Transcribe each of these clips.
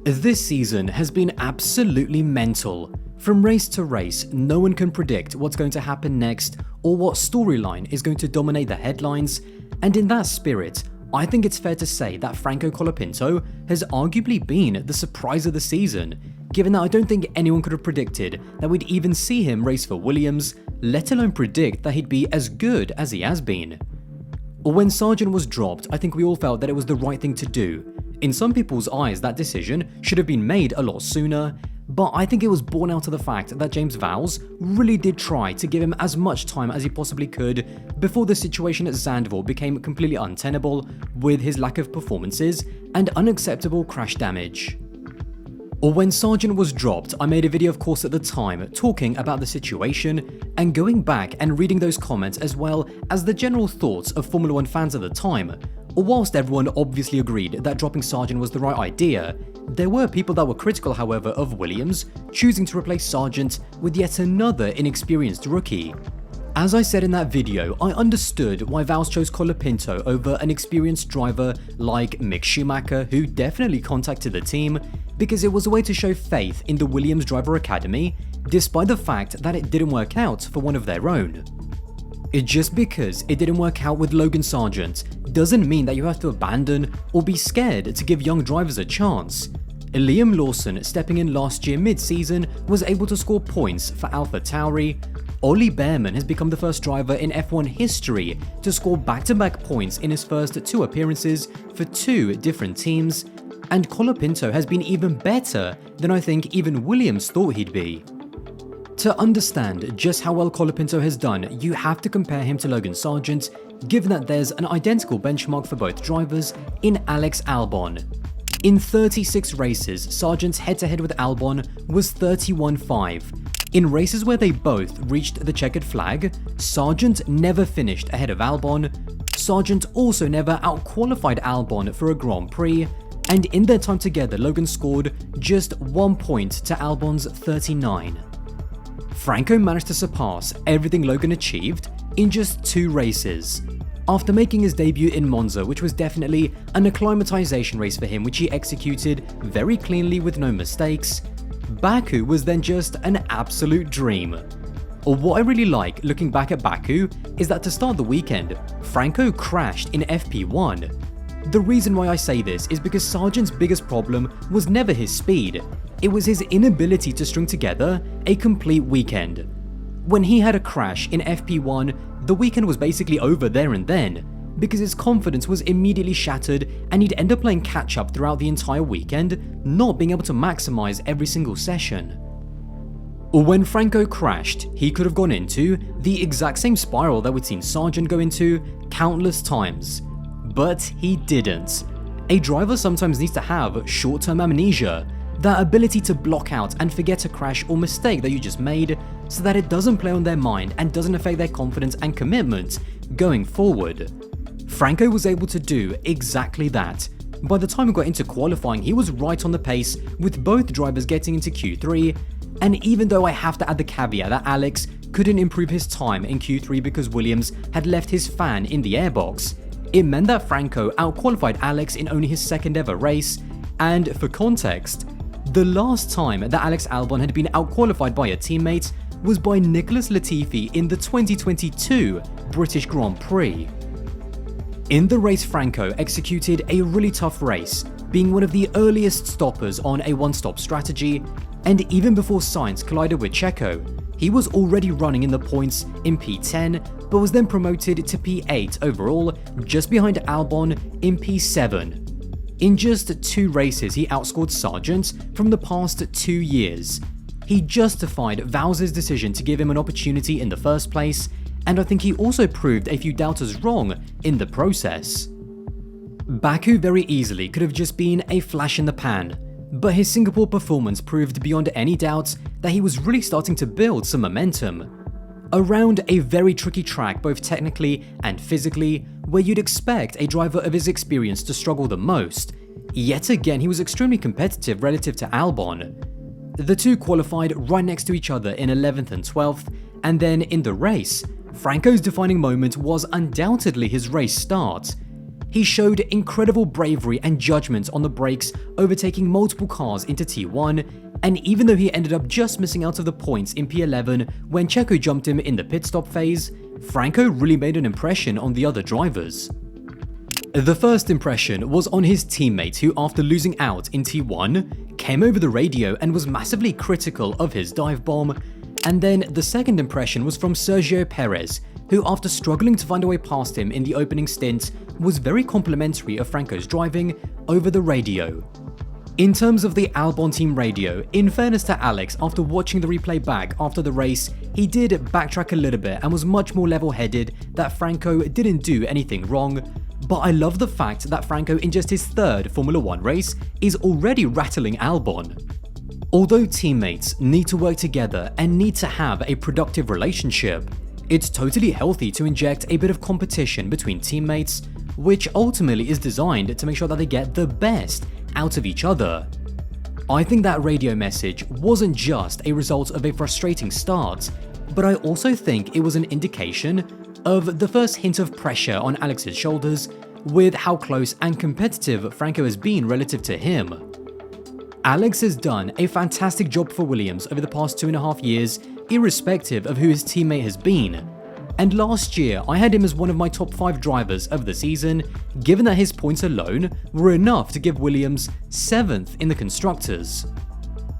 This season has been absolutely mental. From race to race, no one can predict what's going to happen next or what storyline is going to dominate the headlines, and in that spirit, I think it's fair to say that Franco Colapinto has arguably been the surprise of the season, given that I don't think anyone could have predicted that we'd even see him race for Williams, let alone predict that he'd be as good as he has been. When Sargent was dropped, I think we all felt that it was the right thing to do. In some people's eyes, that decision should have been made a lot sooner, but I think it was born out of the fact that James Vowles really did try to give him as much time as he possibly could before the situation at Zandvoort became completely untenable with his lack of performances and unacceptable crash damage. When Sargent was dropped, I made a video of course at the time talking about the situation and going back and reading those comments as well as the general thoughts of Formula 1 fans at the time. Whilst everyone obviously agreed that dropping Sargent was the right idea, there were people that were critical however of Williams choosing to replace Sargent with yet another inexperienced rookie. As I said in that video, I understood why Vowles chose Colapinto over an experienced driver like Mick Schumacher, who definitely contacted the team, because it was a way to show faith in the Williams Driver Academy, despite the fact that it didn't work out for one of their own. Just because it didn't work out with Logan Sargent doesn't mean that you have to abandon or be scared to give young drivers a chance. Liam Lawson, stepping in last year mid-season, was able to score points for AlphaTauri. Ollie Behrman has become the first driver in F1 history to score back-to-back points in his first 2 appearances for 2 different teams, and Colapinto has been even better than I think even Williams thought he'd be. To understand just how well Colapinto has done, you have to compare him to Logan Sargent, given that there's an identical benchmark for both drivers in Alex Albon. In 36 races, Sargent's head-to-head with Albon was 31-5. In races where they both reached the checkered flag, Sargent never finished ahead of Albon. Sargent also never outqualified Albon for a Grand Prix, and in their time together, Logan scored just 1 point to Albon's 39. Franco managed to surpass everything Logan achieved in just 2 races. After making his debut in Monza, which was definitely an acclimatization race for him which he executed very cleanly with no mistakes, Baku was then just an absolute dream. What I really like looking back at Baku is that to start the weekend, Franco crashed in FP1. The reason why I say this is because Sargent's biggest problem was never his speed, it was his inability to string together a complete weekend. When he had a crash in FP1, the weekend was basically over there and then, because his confidence was immediately shattered and he'd end up playing catch up throughout the entire weekend, not being able to maximize every single session. When Franco crashed, he could have gone into the exact same spiral that we'd seen Sargent go into countless times, but he didn't. A driver sometimes needs to have short-term amnesia, that ability to block out and forget a crash or mistake that you just made so that it doesn't play on their mind and doesn't affect their confidence and commitment going forward. Franco was able to do exactly that. By the time we got into qualifying, he was right on the pace with both drivers getting into Q3, and even though I have to add the caveat that Alex couldn't improve his time in Q3 because Williams had left his fan in the airbox, it meant that Franco outqualified Alex in only his 2nd ever race, and for context, the last time that Alex Albon had been outqualified by a teammate was by Nicholas Latifi in the 2022 British Grand Prix. In the race, Franco executed a really tough race, being one of the earliest stoppers on a one-stop strategy, and even before Sainz collided with Checo, he was already running in the points in P10, but was then promoted to P8 overall, just behind Albon in P7. In just 2 races, he outscored Sargent from the past 2 years. He justified Vowles' decision to give him an opportunity in the first place, and I think he also proved a few doubters wrong in the process. Baku very easily could have just been a flash in the pan, but his Singapore performance proved beyond any doubt that he was really starting to build some momentum. Around a very tricky track both technically and physically, where you'd expect a driver of his experience to struggle the most, yet again he was extremely competitive relative to Albon. The two qualified right next to each other in 11th and 12th, and then in the race, Franco's defining moment was undoubtedly his race start. He showed incredible bravery and judgment on the brakes, overtaking multiple cars into T1, and even though he ended up just missing out of the points in P11 when Checo jumped him in the pit stop phase, Franco really made an impression on the other drivers. The first impression was on his teammate who, after losing out in T1, came over the radio and was massively critical of his dive bomb, and then the second impression was from Sergio Perez, who, after struggling to find a way past him in the opening stint, was very complimentary of Franco's driving over the radio. In terms of the Albon team radio, in fairness to Alex, after watching the replay back after the race, he did backtrack a little bit and was much more level-headed that Franco didn't do anything wrong, but I love the fact that Franco, in just his third Formula 1 race, is already rattling Albon. Although teammates need to work together and need to have a productive relationship, it's totally healthy to inject a bit of competition between teammates, which ultimately is designed to make sure that they get the best out of each other. I think that radio message wasn't just a result of a frustrating start, but I also think it was an indication of the first hint of pressure on Alex's shoulders with how close and competitive Franco has been relative to him. Alex has done a fantastic job for Williams over the past 2.5 years, irrespective of who his teammate has been. And last year, I had him as one of my top 5 drivers of the season, given that his points alone were enough to give Williams 7th in the Constructors.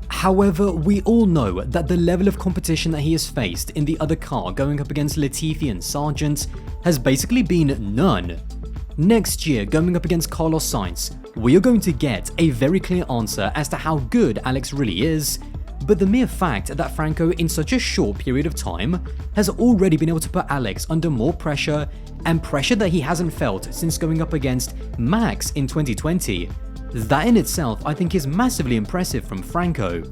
However, we all know that the level of competition that he has faced in the other car going up against Latifi and Sargent has basically been none. Next year, going up against Carlos Sainz, we are going to get a very clear answer as to how good Alex really is, but the mere fact that Franco in such a short period of time has already been able to put Alex under more pressure, and pressure that he hasn't felt since going up against Max in 2020, that in itself I think is massively impressive from Franco.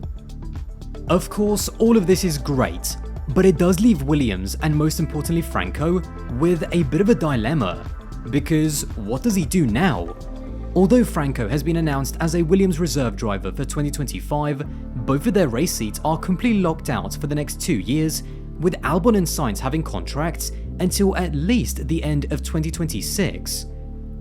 Of course, all of this is great, but it does leave Williams, and most importantly Franco, with a bit of a dilemma, because what does he do now? Although Franco has been announced as a Williams reserve driver for 2025, both of their race seats are completely locked out for the next 2 years, with Albon and Sainz having contracts until at least the end of 2026.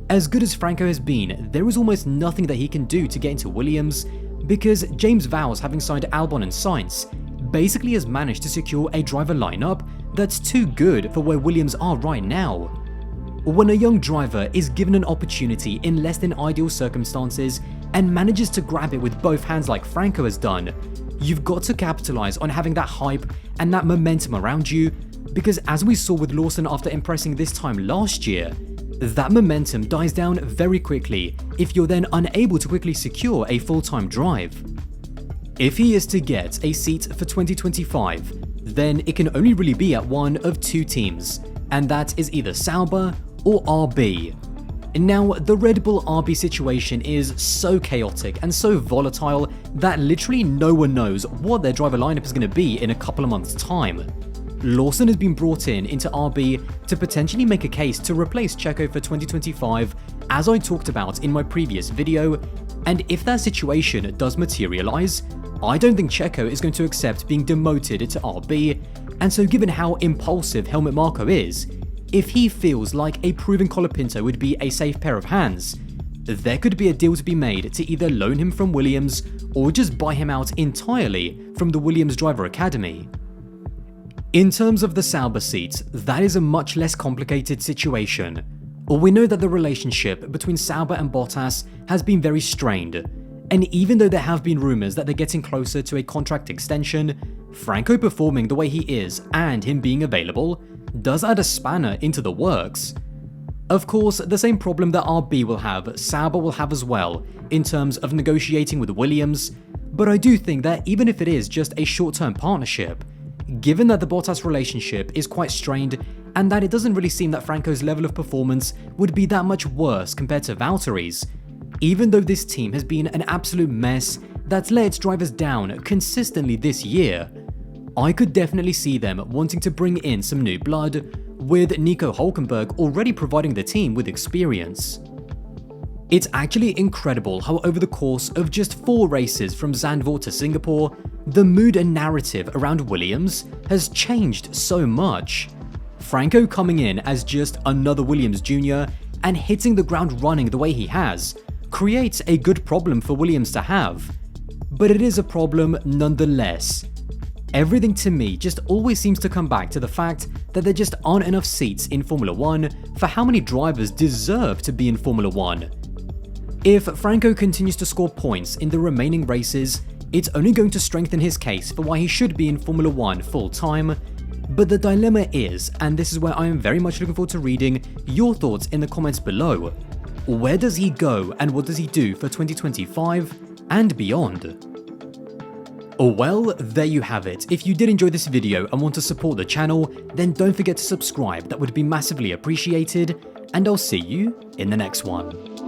As good as Franco has been, there is almost nothing that he can do to get into Williams, because James Vowles, having signed Albon and Sainz, basically has managed to secure a driver lineup that's too good for where Williams are right now. When a young driver is given an opportunity in less than ideal circumstances and manages to grab it with both hands like Franco has done, you've got to capitalize on having that hype and that momentum around you, because as we saw with Lawson after impressing this time last year, that momentum dies down very quickly if you're then unable to quickly secure a full-time drive. If he is to get a seat for 2025, then it can only really be at one of 2 teams, and that is either Sauber or RB. Now, the Red Bull RB situation is so chaotic and so volatile that literally no one knows what their driver lineup is going to be in a couple of months' time. Lawson has been brought into RB to potentially make a case to replace Checo for 2025, as I talked about in my previous video, and if that situation does materialize, I don't think Checo is going to accept being demoted to RB, and so given how impulsive Helmut Marko is, if he feels like a proven Colapinto would be a safe pair of hands, there could be a deal to be made to either loan him from Williams or just buy him out entirely from the Williams Driver Academy. In terms of the Sauber seat, that is a much less complicated situation. We know that the relationship between Sauber and Bottas has been very strained, and even though there have been rumours that they're getting closer to a contract extension, Franco performing the way he is and him being available does add a spanner into the works. Of course, the same problem that RB will have, Sauber will have as well, in terms of negotiating with Williams, but I do think that even if it is just a short-term partnership, given that the Bottas relationship is quite strained and that it doesn't really seem that Franco's level of performance would be that much worse compared to Valtteri's, even though this team has been an absolute mess that's let its drivers down consistently this year, I could definitely see them wanting to bring in some new blood, with Nico Hülkenberg already providing the team with experience. It's actually incredible how over the course of just 4 races from Zandvoort to Singapore, the mood and narrative around Williams has changed so much. Franco coming in as just another Williams Jr. and hitting the ground running the way he has creates a good problem for Williams to have. But it is a problem nonetheless. Everything to me just always seems to come back to the fact that there just aren't enough seats in Formula 1 for how many drivers deserve to be in Formula 1. If Franco continues to score points in the remaining races, it's only going to strengthen his case for why he should be in Formula 1 full-time. But the dilemma is, and this is where I am very much looking forward to reading your thoughts in the comments below, where does he go and what does he do for 2025 and beyond? Well, there you have it. If you did enjoy this video and want to support the channel, then don't forget to subscribe, that would be massively appreciated, and I'll see you in the next one.